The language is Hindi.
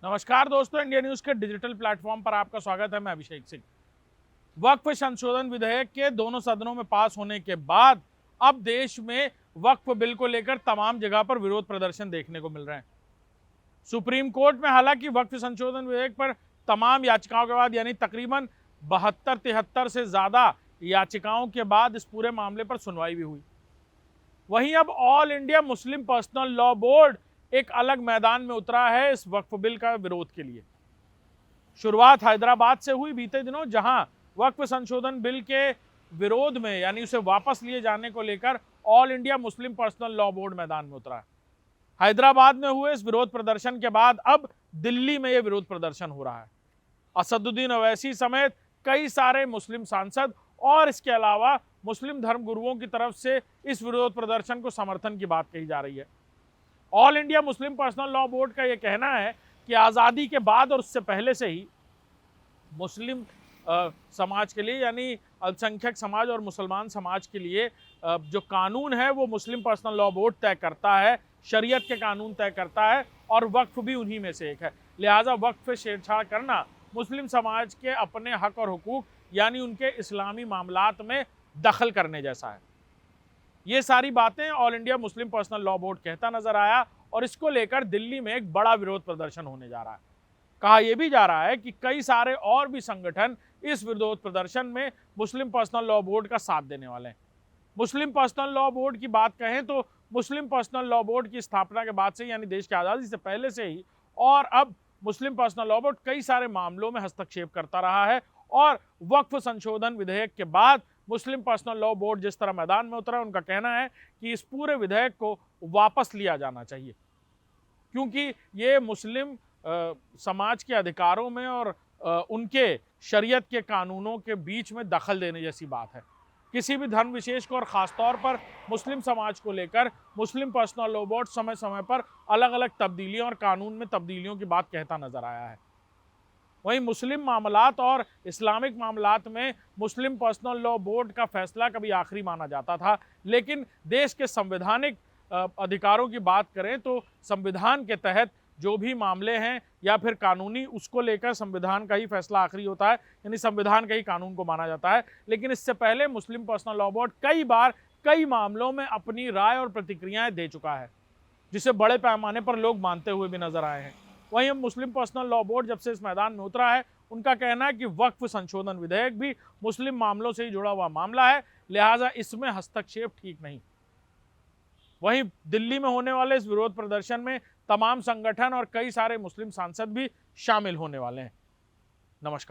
नमस्कार दोस्तों, इंडिया न्यूज के डिजिटल प्लेटफॉर्म पर आपका स्वागत है। मैं अभिषेक सिंह। वक्फ संशोधन विधेयक के दोनों सदनों में पास होने के बाद अब देश में वक्फ बिल को लेकर तमाम जगह पर विरोध प्रदर्शन देखने को मिल रहे हैं। सुप्रीम कोर्ट में हालांकि वक्फ संशोधन विधेयक पर तमाम याचिकाओं के बाद यानी तकरीबन 72-73 से ज्यादा याचिकाओं के बाद इस पूरे मामले पर सुनवाई भी हुई। वहीं अब all India Muslim personal law board एक अलग मैदान में उतरा है इस वक्फ बिल का विरोध के लिए। शुरुआत हैदराबाद से हुई बीते दिनों, जहां वक्फ संशोधन बिल के विरोध में यानी उसे वापस लिए जाने को लेकर all India Muslim personal law board मैदान में उतरा है। हैदराबाद में हुए इस विरोध प्रदर्शन के बाद अब दिल्ली में यह विरोध प्रदर्शन हो रहा है। असदुद्दीन ओवैसी समेत कई सारे मुस्लिम सांसद और इसके अलावा मुस्लिम धर्म गुरुओं की तरफ से इस विरोध प्रदर्शन को समर्थन की बात कही जा रही है। All India Muslim personal law board का यह कहना है कि आज़ादी के बाद और उससे पहले से ही मुस्लिम समाज के लिए यानी अल्पसंख्यक समाज और मुसलमान समाज के लिए जो कानून है वो मुस्लिम पर्सनल लॉ बोर्ड तय करता है, शरीयत के कानून तय करता है और वक्फ भी उन्हीं में से एक है। लिहाजा वक्फ पे छेड़छाड़ करना मुस्लिम समाज के अपने हक और हुकूक यानी उनके इस्लामी मामलात में दखल करने जैसा है। ये सारी बातें all India Muslim personal law board कहता नजर आया और इसको लेकर दिल्ली में एक बड़ा विरोध प्रदर्शन होने जा रहा है। कहा यह भी जा रहा है कि कई सारे और भी संगठन इस विरोध प्रदर्शन में मुस्लिम पर्सनल लॉ बोर्ड का साथ देने वाले हैं। मुस्लिम पर्सनल लॉ बोर्ड की बात कहें तो मुस्लिम पर्सनल लॉ बोर्ड की स्थापना के बाद से यानी देश की आज़ादी से पहले से ही और अब मुस्लिम पर्सनल लॉ बोर्ड कई सारे मामलों में हस्तक्षेप करता रहा है और वक्फ संशोधन विधेयक के बाद मुस्लिम पर्सनल लॉ बोर्ड जिस तरह मैदान में उतरा, उनका कहना है कि इस पूरे विधेयक को वापस लिया जाना चाहिए, क्योंकि ये मुस्लिम समाज के अधिकारों में और उनके शरीयत के कानूनों के बीच में दखल देने जैसी बात है। किसी भी धर्म विशेष को और ख़ासतौर पर मुस्लिम समाज को लेकर मुस्लिम पर्सनल लॉ बोर्ड समय समय पर अलग अलग तब्दीलियों और कानून में तब्दीलियों की बात कहता नजर आया है। वहीं मुस्लिम मामलात और इस्लामिक मामलात में मुस्लिम पर्सनल लॉ बोर्ड का फैसला कभी आखिरी माना जाता था, लेकिन देश के संवैधानिक अधिकारों की बात करें तो संविधान के तहत जो भी मामले हैं या फिर कानूनी, उसको लेकर संविधान का ही फैसला आखिरी होता है, यानी संविधान का ही कानून को माना जाता है। लेकिन इससे पहले मुस्लिम पर्सनल लॉ बोर्ड कई बार कई मामलों में अपनी राय और प्रतिक्रियाएं दे चुका है, जिसे बड़े पैमाने पर लोग मानते हुए भी नजर आए हैं। वहीं मुस्लिम पर्सनल लॉ बोर्ड जब से इस मैदान में उतरा है, उनका कहना है कि वक्फ संशोधन विधेयक भी मुस्लिम मामलों से ही जुड़ा हुआ मामला है, लिहाजा इसमें हस्तक्षेप ठीक नहीं। वहीं दिल्ली में होने वाले इस विरोध प्रदर्शन में तमाम संगठन और कई सारे मुस्लिम सांसद भी शामिल होने वाले हैं। नमस्कार।